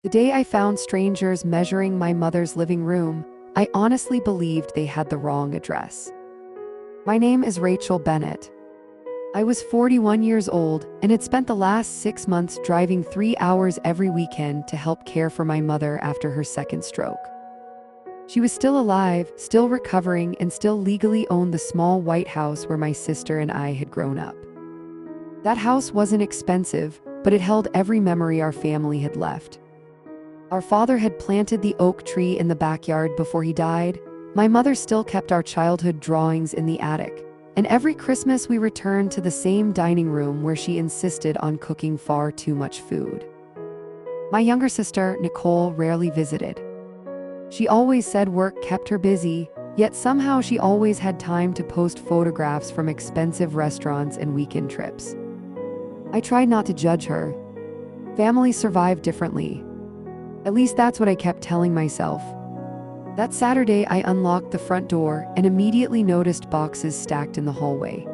The day I found strangers measuring my mother's living room, I honestly believed they had the wrong address. My name is Rachel Bennett. I was 41 years old and had spent the last 6 months driving 3 hours every weekend to help care for my mother after her second stroke. She was still alive, still recovering, and still legally owned the small white house where my sister and I had grown up. That house wasn't expensive, but it held every memory our family had left. Our father had planted the oak tree in the backyard before he died. My mother still kept our childhood drawings in the attic. And every Christmas we returned to the same dining room where she insisted on cooking far too much food. My younger sister, Nicole, rarely visited. She always said work kept her busy, yet somehow she always had time to post photographs from expensive restaurants and weekend trips. I tried not to judge her. Families survive differently. At least that's what I kept telling myself. That Saturday, I unlocked the front door and immediately noticed boxes stacked in the hallway.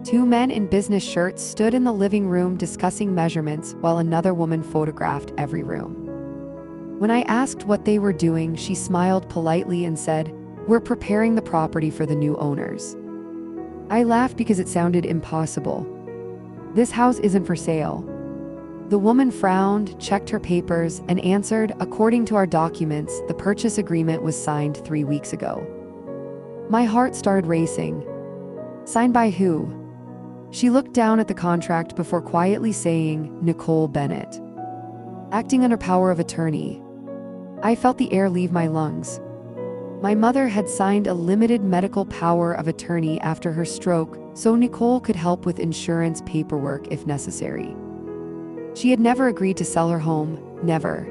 2 men in business shirts stood in the living room discussing measurements while another woman photographed every room. When I asked what they were doing, she smiled politely and said, "We're preparing the property for the new owners." I laughed because it sounded impossible. "This house isn't for sale." The woman frowned, checked her papers, and answered, "According to our documents, the purchase agreement was signed 3 weeks ago." My heart started racing. Signed by who? She looked down at the contract before quietly saying, "Nicole Bennett." Acting under power of attorney. I felt the air leave my lungs. My mother had signed a limited medical power of attorney after her stroke, so Nicole could help with insurance paperwork if necessary. She had never agreed to sell her home, never.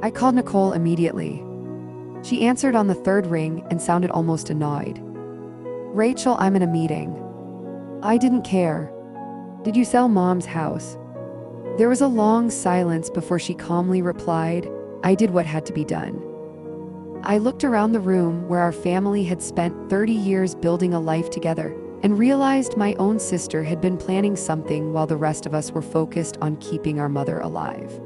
I called Nicole immediately. She answered on the third ring and sounded almost annoyed. "Rachel, I'm in a meeting." I didn't care. "Did you sell Mom's house?" There was a long silence before she calmly replied, "I did what had to be done." I looked around the room where our family had spent 30 years building a life together and realized my own sister had been planning something while the rest of us were focused on keeping our mother alive.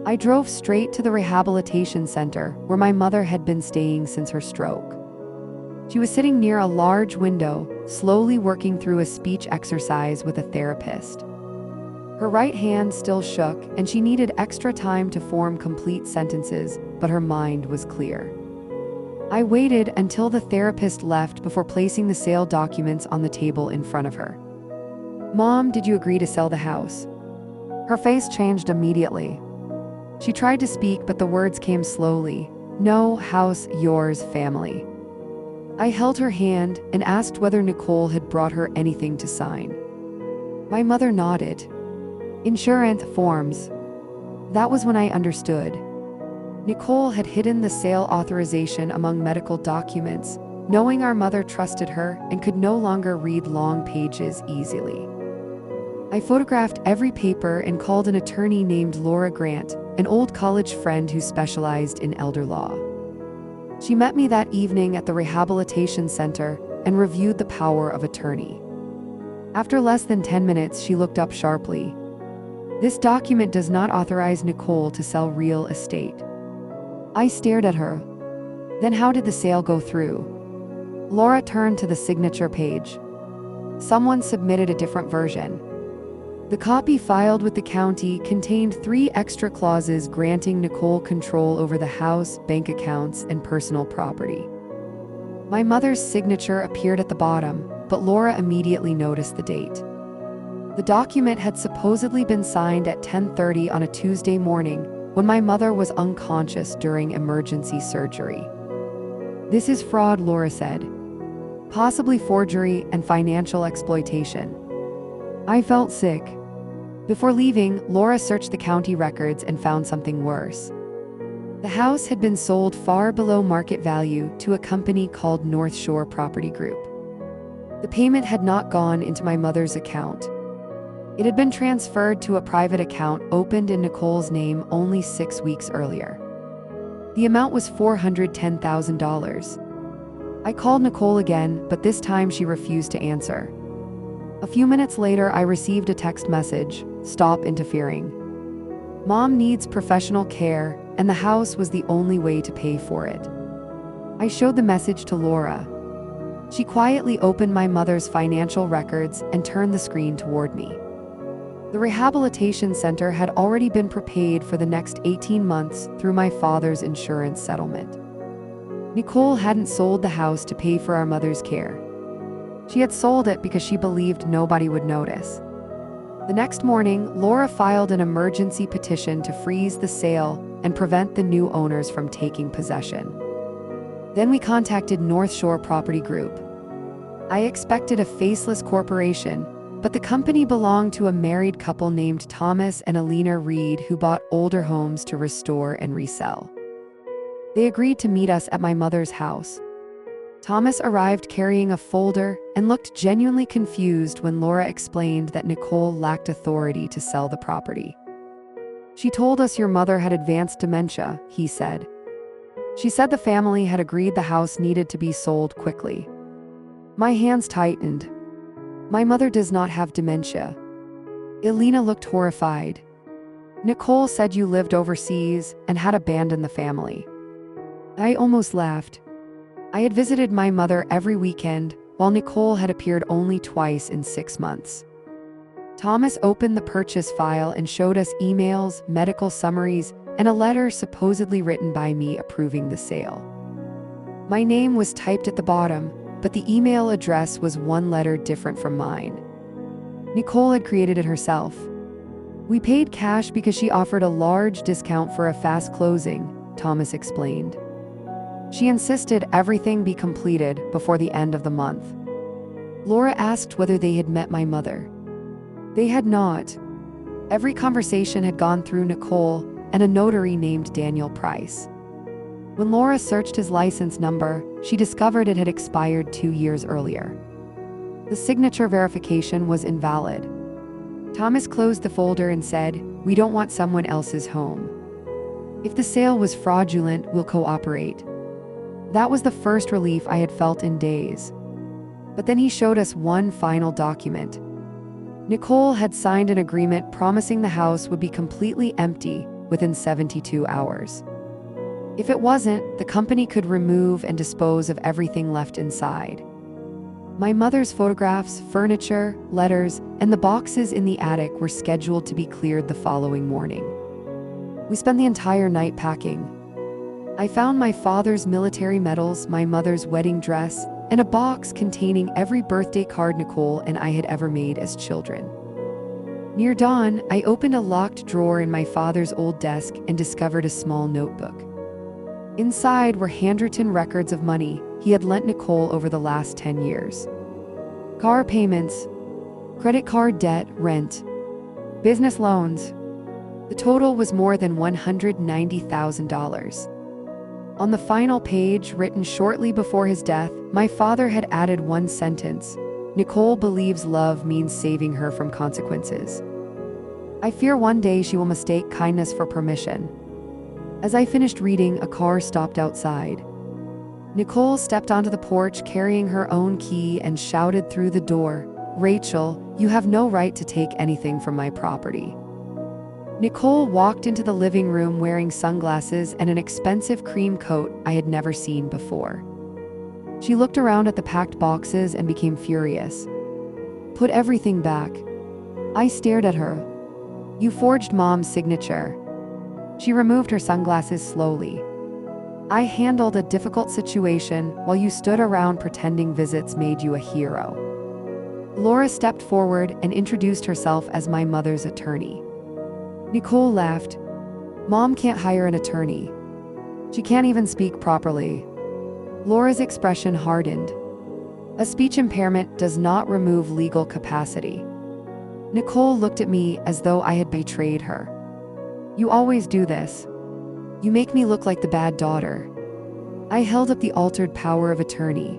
I drove straight to the rehabilitation center where my mother had been staying since her stroke. She was sitting near a large window, slowly working through a speech exercise with a therapist. Her right hand still shook, and she needed extra time to form complete sentences, but her mind was clear. I waited until the therapist left before placing the sale documents on the table in front of her. "Mom, did you agree to sell the house?" Her face changed immediately. She tried to speak, but the words came slowly. "No, house, yours, family." I held her hand and asked whether Nicole had brought her anything to sign. My mother nodded. "Insurance forms." That was when I understood. Nicole had hidden the sale authorization among medical documents, knowing our mother trusted her and could no longer read long pages easily. I photographed every paper and called an attorney named Laura Grant, an old college friend who specialized in elder law. She met me that evening at the rehabilitation center and reviewed the power of attorney. After less than 10 minutes, she looked up sharply. "This document does not authorize Nicole to sell real estate." I stared at her. "Then how did the sale go through?" Laura turned to the signature page. Someone submitted a different version. The copy filed with the county contained 3 extra clauses granting Nicole control over the house, bank accounts, and personal property. My mother's signature appeared at the bottom, but Laura immediately noticed the date. The document had supposedly been signed at 10:30 on a Tuesday morning, when my mother was unconscious during emergency surgery. "This is fraud," Laura said. "Possibly forgery and financial exploitation." I felt sick. Before leaving, Laura searched the county records and found something worse. The house had been sold far below market value to a company called North Shore Property Group. The payment had not gone into my mother's account. It had been transferred to a private account opened in Nicole's name only 6 weeks earlier. The amount was $410,000. I called Nicole again, but this time she refused to answer. A few minutes later, I received a text message, "Stop interfering." Mom needs professional care, and the house was the only way to pay for it. I showed the message to Laura. She quietly opened my mother's financial records and turned the screen toward me. The rehabilitation center had already been prepaid for the next 18 months through my father's insurance settlement. Nicole hadn't sold the house to pay for our mother's care. She had sold it because she believed nobody would notice. The next morning, Laura filed an emergency petition to freeze the sale and prevent the new owners from taking possession. Then we contacted North Shore Property Group. I expected a faceless corporation, but the company belonged to a married couple named Thomas and Alina Reed who bought older homes to restore and resell. They agreed to meet us at my mother's house. Thomas arrived carrying a folder and looked genuinely confused when Laura explained that Nicole lacked authority to sell the property. "She told us your mother had advanced dementia," he said. "She said the family had agreed the house needed to be sold quickly." My hands tightened. "My mother does not have dementia." Elena looked horrified. "Nicole said you lived overseas and had abandoned the family." I almost laughed. I had visited my mother every weekend, while Nicole had appeared only twice in 6 months. Thomas opened the purchase file and showed us emails, medical summaries, and a letter supposedly written by me approving the sale. My name was typed at the bottom, but the email address was one letter different from mine. Nicole had created it herself. "We paid cash because she offered a large discount for a fast closing," Thomas explained. "She insisted everything be completed before the end of the month." Laura asked whether they had met my mother. They had not. Every conversation had gone through Nicole and a notary named Daniel Price. When Laura searched his license number, she discovered it had expired 2 years earlier. The signature verification was invalid. Thomas closed the folder and said, "We don't want someone else's home. If the sale was fraudulent, we'll cooperate." That was the first relief I had felt in days. But then he showed us one final document. Nicole had signed an agreement promising the house would be completely empty within 72 hours. If it wasn't, the company could remove and dispose of everything left inside. My mother's photographs, furniture, letters, and the boxes in the attic were scheduled to be cleared the following morning. We spent the entire night packing. I found my father's military medals, my mother's wedding dress, and a box containing every birthday card Nicole and I had ever made as children. Near dawn, I opened a locked drawer in my father's old desk and discovered a small notebook. Inside were handwritten records of money he had lent Nicole over the last 10 years. Car payments, credit card debt, rent, business loans. The total was more than $190,000. On the final page, written shortly before his death, my father had added one sentence: "Nicole believes love means saving her from consequences. I fear one day she will mistake kindness for permission." As I finished reading, a car stopped outside. Nicole stepped onto the porch carrying her own key and shouted through the door, "Rachel, you have no right to take anything from my property." Nicole walked into the living room wearing sunglasses and an expensive cream coat I had never seen before. She looked around at the packed boxes and became furious. "Put everything back." I stared at her. "You forged Mom's signature." She removed her sunglasses slowly. "I handled a difficult situation while you stood around pretending visits made you a hero." Laura stepped forward and introduced herself as my mother's attorney. Nicole laughed. "Mom can't hire an attorney. She can't even speak properly." Laura's expression hardened. "A speech impairment does not remove legal capacity." Nicole looked at me as though I had betrayed her. "You always do this. You make me look like the bad daughter." I held up the altered power of attorney.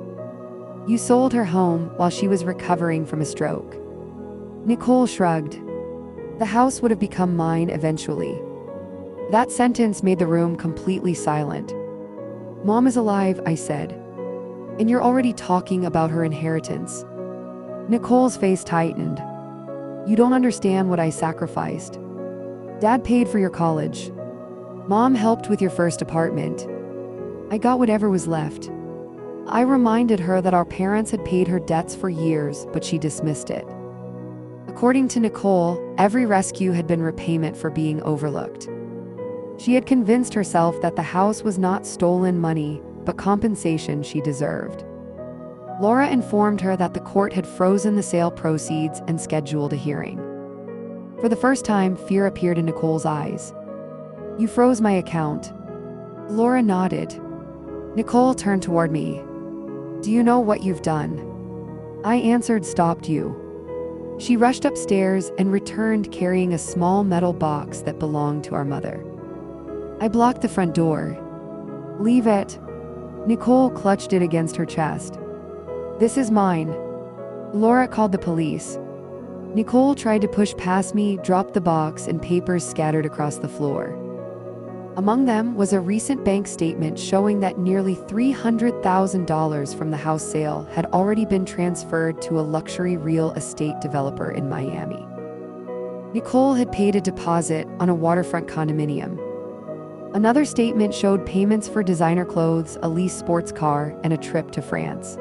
"You sold her home while she was recovering from a stroke." Nicole shrugged. "The house would have become mine eventually." That sentence made the room completely silent. "Mom is alive," I said. "And you're already talking about her inheritance." Nicole's face tightened. "You don't understand what I sacrificed." Dad paid for your college. Mom helped with your first apartment. I got whatever was left. I reminded her that our parents had paid her debts for years, but she dismissed it. According to Nicole, every rescue had been repayment for being overlooked. She had convinced herself that the house was not stolen money, but compensation she deserved. Laura informed her that the court had frozen the sale proceeds and scheduled a hearing. For the first time, fear appeared in Nicole's eyes. "You froze my account." Laura nodded. Nicole turned toward me. "Do you know what you've done?" I answered, "Stopped you." She rushed upstairs and returned carrying a small metal box that belonged to our mother. I blocked the front door. "Leave it." Nicole clutched it against her chest. "This is mine." Laura called the police. Nicole tried to push past me, dropped the box, and papers scattered across the floor. Among them was a recent bank statement showing that nearly $300,000 from the house sale had already been transferred to a luxury real estate developer in Miami. Nicole had paid a deposit on a waterfront condominium. Another statement showed payments for designer clothes, a leased sports car, and a trip to France.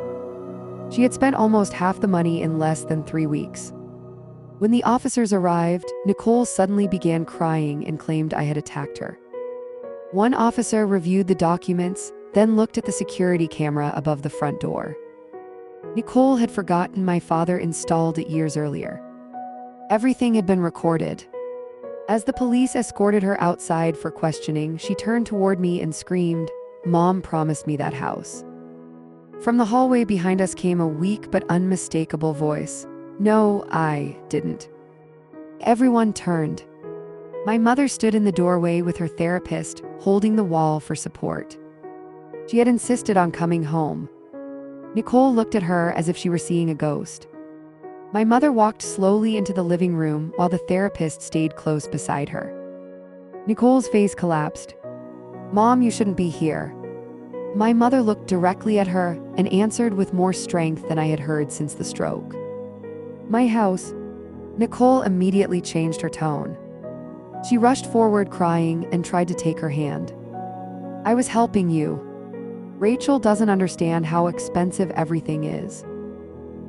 She had spent almost half the money in less than 3 weeks. When the officers arrived, Nicole suddenly began crying and claimed I had attacked her. One officer reviewed the documents, then looked at the security camera above the front door. Nicole had forgotten my father installed it years earlier. Everything had been recorded. As the police escorted her outside for questioning, she turned toward me and screamed, "Mom promised me that house." From the hallway behind us came a weak but unmistakable voice. "No, I didn't." Everyone turned. My mother stood in the doorway with her therapist, holding the wall for support. She had insisted on coming home. Nicole looked at her as if she were seeing a ghost. My mother walked slowly into the living room while the therapist stayed close beside her. Nicole's face collapsed. "Mom, you shouldn't be here." My mother looked directly at her and answered with more strength than I had heard since the stroke. "My house." Nicole immediately changed her tone. She rushed forward crying and tried to take her hand. "I was helping you. Rachel doesn't understand how expensive everything is."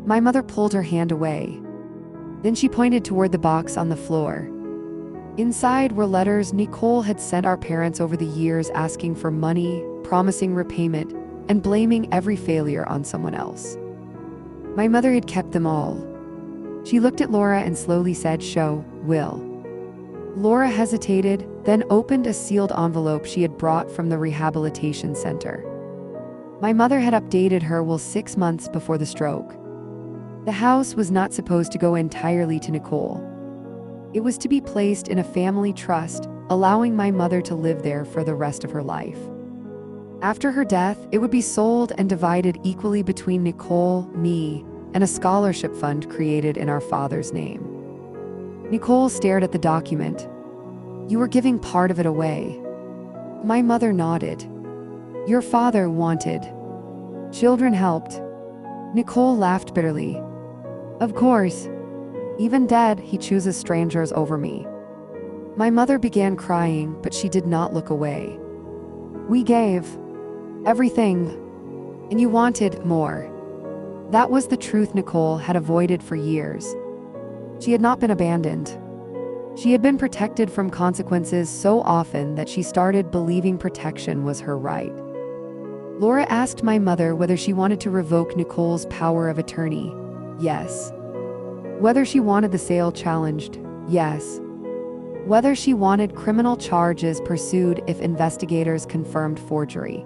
My mother pulled her hand away. Then she pointed toward the box on the floor. Inside were letters Nicole had sent our parents over the years asking for money, promising repayment, and blaming every failure on someone else. My mother had kept them all. She looked at Laura and slowly said, "Show, Will." Laura hesitated, then opened a sealed envelope she had brought from the rehabilitation center. My mother had updated her will 6 months before the stroke. The house was not supposed to go entirely to Nicole. It was to be placed in a family trust, allowing my mother to live there for the rest of her life. After her death, it would be sold and divided equally between Nicole, me, and a scholarship fund created in our father's name. Nicole stared at the document. "You were giving part of it away." My mother nodded. "Your father wanted. Children helped." Nicole laughed bitterly. "Of course. Even dead, he chooses strangers over me." My mother began crying, but she did not look away. "We gave everything, and you wanted more." That was the truth Nicole had avoided for years. She had not been abandoned. She had been protected from consequences so often that she started believing protection was her right. Laura asked my mother whether she wanted to revoke Nicole's power of attorney. Yes. Whether she wanted the sale challenged. Yes. Whether she wanted criminal charges pursued if investigators confirmed forgery.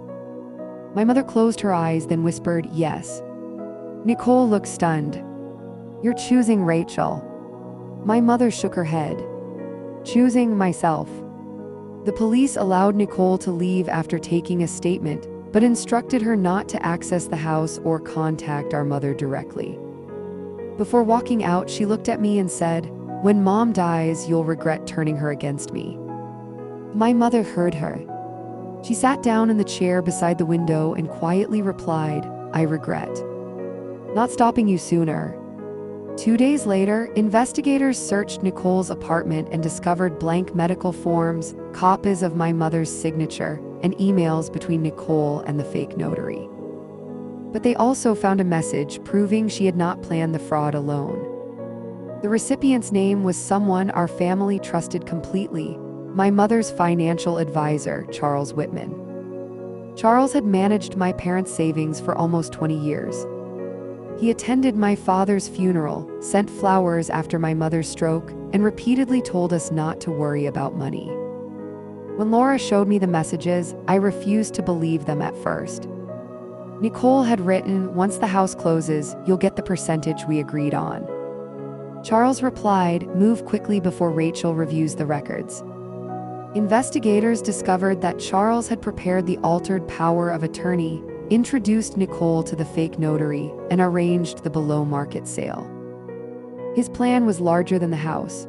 My mother closed her eyes, then whispered, "Yes." Nicole looked stunned. "You're choosing Rachel." My mother shook her head. "Choosing myself." The police allowed Nicole to leave after taking a statement, but instructed her not to access the house or contact our mother directly. Before walking out, she looked at me and said, "When Mom dies, you'll regret turning her against me." My mother heard her. She sat down in the chair beside the window and quietly replied, "I regret not stopping you sooner." 2 days later, investigators searched Nicole's apartment and discovered blank medical forms, copies of my mother's signature, and emails between Nicole and the fake notary. But they also found a message proving she had not planned the fraud alone. The recipient's name was someone our family trusted completely, my mother's financial advisor, Charles Whitman. Charles had managed my parents' savings for almost 20 years. He attended my father's funeral, sent flowers after my mother's stroke, and repeatedly told us not to worry about money. When Laura showed me the messages, I refused to believe them at first. Nicole had written, "Once the house closes, you'll get the percentage we agreed on." Charles replied, "Move quickly before Rachel reviews the records." Investigators discovered that Charles had prepared the altered power of attorney, introduced Nicole to the fake notary, and arranged the below-market sale. His plan was larger than the house.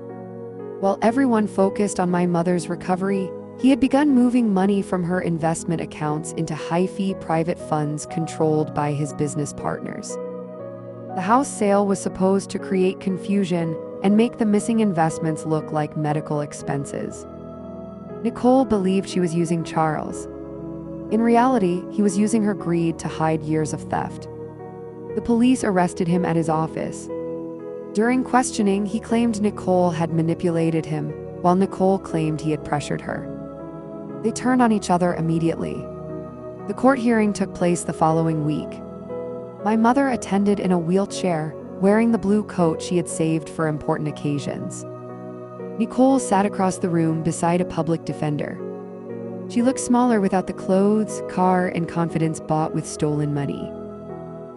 While everyone focused on my mother's recovery, he had begun moving money from her investment accounts into high-fee private funds controlled by his business partners. The house sale was supposed to create confusion and make the missing investments look like medical expenses. Nicole believed she was using Charles. In reality, he was using her greed to hide years of theft. The police arrested him at his office. During questioning, he claimed Nicole had manipulated him, while Nicole claimed he had pressured her. They turned on each other immediately. The court hearing took place the following week. My mother attended in a wheelchair, wearing the blue coat she had saved for important occasions. Nicole sat across the room beside a public defender. She looked smaller without the clothes, car, and confidence bought with stolen money.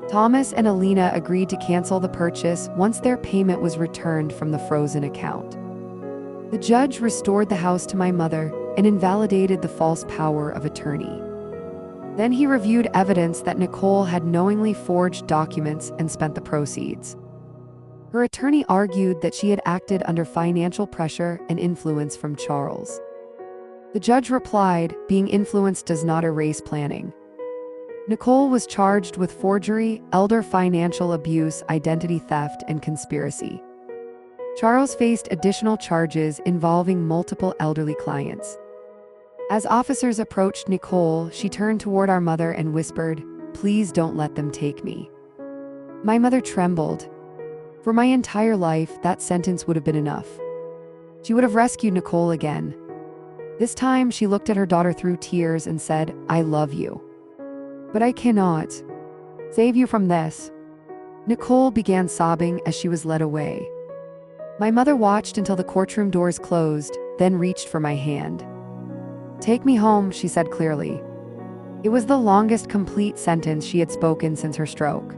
Thomas and Alina agreed to cancel the purchase once their payment was returned from the frozen account. The judge restored the house to my mother and invalidated the false power of attorney. Then he reviewed evidence that Nicole had knowingly forged documents and spent the proceeds. Her attorney argued that she had acted under financial pressure and influence from Charles. The judge replied, "Being influenced does not erase planning." Nicole was charged with forgery, elder financial abuse, identity theft, and conspiracy. Charles faced additional charges involving multiple elderly clients. As officers approached Nicole, she turned toward our mother and whispered, "Please don't let them take me." My mother trembled. For my entire life, that sentence would have been enough. She would have rescued Nicole again. This time, she looked at her daughter through tears and said, "I love you. But I cannot save you from this." Nicole began sobbing as she was led away. My mother watched until the courtroom doors closed, then reached for my hand. "Take me home," she said clearly. It was the longest complete sentence she had spoken since her stroke.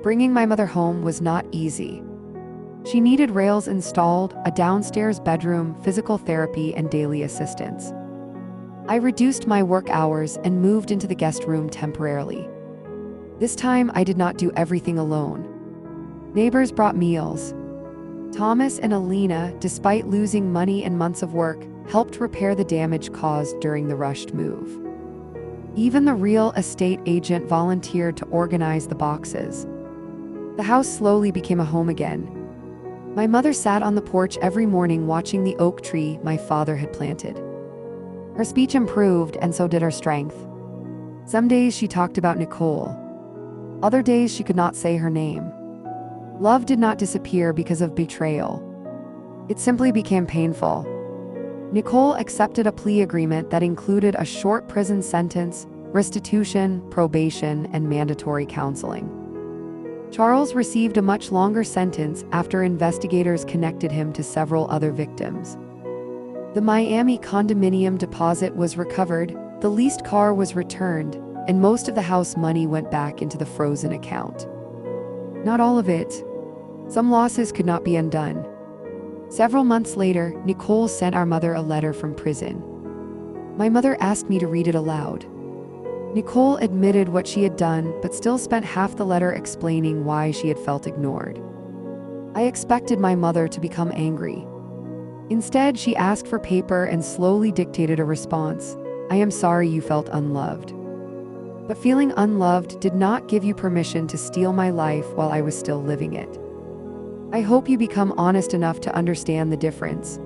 Bringing my mother home was not easy. She needed rails installed, a downstairs bedroom, physical therapy, and daily assistance. I reduced my work hours and moved into the guest room temporarily. This time, I did not do everything alone. Neighbors brought meals. Thomas and Alina, despite losing money and months of work, helped repair the damage caused during the rushed move. Even the real estate agent volunteered to organize the boxes. The house slowly became a home again. My mother sat on the porch every morning watching the oak tree my father had planted. Her speech improved, and so did her strength. Some days she talked about Nicole. Other days she could not say her name. Love did not disappear because of betrayal. It simply became painful. Nicole accepted a plea agreement that included a short prison sentence, restitution, probation, and mandatory counseling. Charles received a much longer sentence after investigators connected him to several other victims. The Miami condominium deposit was recovered, the leased car was returned, and most of the house money went back into the frozen account. Not all of it. Some losses could not be undone. Several months later, Nicole sent our mother a letter from prison. My mother asked me to read it aloud. Nicole admitted what she had done, but still spent half the letter explaining why she had felt ignored. I expected my mother to become angry. Instead, she asked for paper and slowly dictated a response. "I am sorry you felt unloved. But feeling unloved did not give you permission to steal my life while I was still living it." I hope you become honest enough to understand the difference."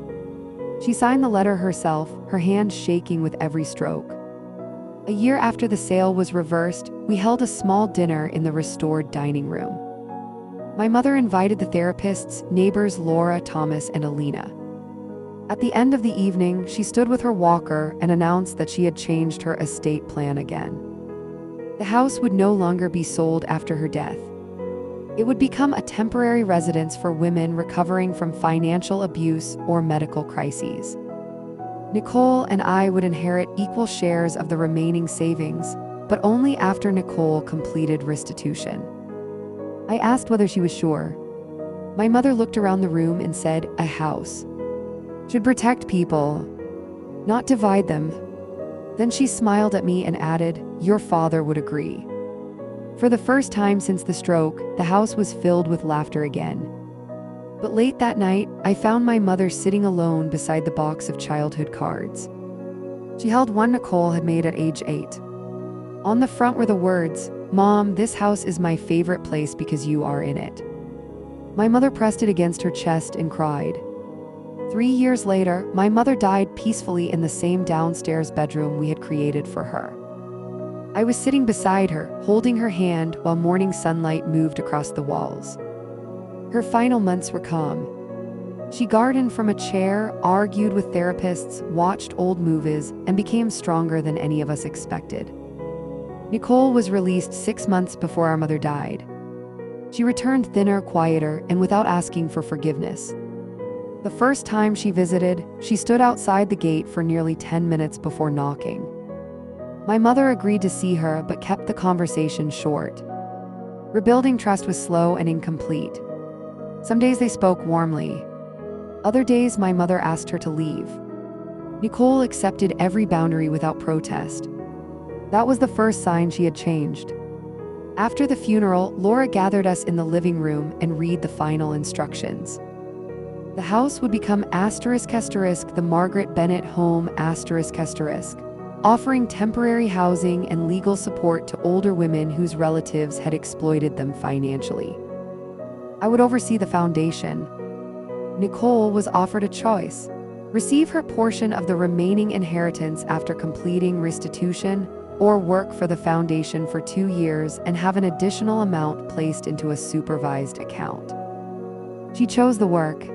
She signed the letter herself, her hand shaking with every stroke. A year after the sale was reversed, we held a small dinner in the restored dining room. My mother invited the therapists, neighbors Laura, Thomas, and Alina. At the end of the evening, she stood with her walker and announced that she had changed her estate plan again. The house would no longer be sold after her death. It would become a temporary residence for women recovering from financial abuse or medical crises. Nicole and I would inherit equal shares of the remaining savings, but only after Nicole completed restitution. I asked whether she was sure. My mother looked around the room and said, "A house should protect people, not divide them." Then she smiled at me and added, "Your father would agree." For the first time since the stroke, the house was filled with laughter again. But late that night, I found my mother sitting alone beside the box of childhood cards. She held one Nicole had made at age 8. On the front were the words, "Mom, this house is my favorite place because you are in it." My mother pressed it against her chest and cried. 3 years later, my mother died peacefully in the same downstairs bedroom we had created for her. I was sitting beside her, holding her hand while morning sunlight moved across the walls. Her final months were calm. She gardened from a chair, argued with therapists, watched old movies, and became stronger than any of us expected. Nicole was released 6 months before our mother died. She returned thinner, quieter, and without asking for forgiveness. The first time she visited, she stood outside the gate for nearly 10 minutes before knocking. My mother agreed to see her but kept the conversation short. Rebuilding trust was slow and incomplete. Some days they spoke warmly. Other days my mother asked her to leave. Nicole accepted every boundary without protest. That was the first sign she had changed. After the funeral, Laura gathered us in the living room and read the final instructions. The house would become *** the Margaret Bennett home ***, offering temporary housing and legal support to older women whose relatives had exploited them financially. I would oversee the foundation. Nicole was offered a choice: receive her portion of the remaining inheritance after completing restitution, or work for the foundation for 2 years and have an additional amount placed into a supervised account. She chose the work.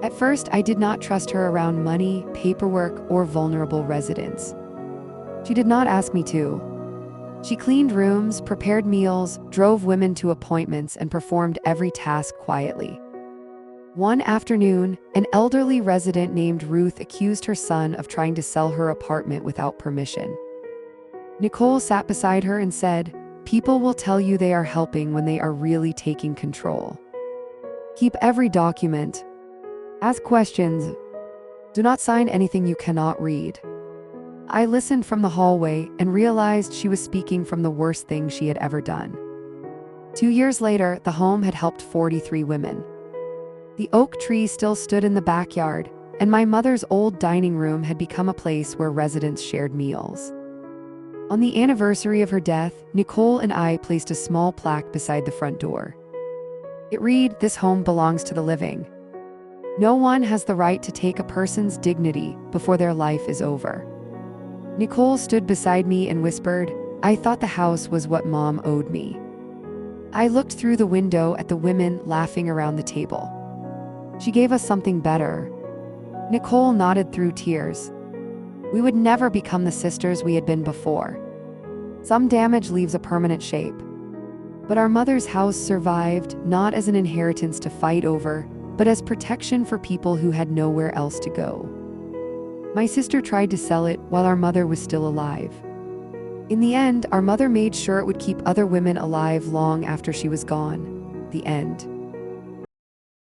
At first, I did not trust her around money, paperwork, or vulnerable residents. She did not ask me to. She cleaned rooms, prepared meals, drove women to appointments, and performed every task quietly. One afternoon, an elderly resident named Ruth accused her son of trying to sell her apartment without permission. Nicole sat beside her and said, "People will tell you they are helping when they are really taking control. Keep every document. Ask questions. Do not sign anything you cannot read." I listened from the hallway and realized she was speaking from the worst thing she had ever done. 2 years later, the home had helped 43 women. The oak tree still stood in the backyard, and my mother's old dining room had become a place where residents shared meals. On the anniversary of her death, Nicole and I placed a small plaque beside the front door. It read, "This home belongs to the living. No one has the right to take a person's dignity before their life is over." Nicole stood beside me and whispered, "I thought the house was what Mom owed me." I looked through the window at the women laughing around the table. She gave us something better. Nicole nodded through tears. We would never become the sisters we had been before. Some damage leaves a permanent shape. But our mother's house survived, not as an inheritance to fight over, but as protection for people who had nowhere else to go. My sister tried to sell it while our mother was still alive. In the end, our mother made sure it would keep other women alive long after she was gone. The end.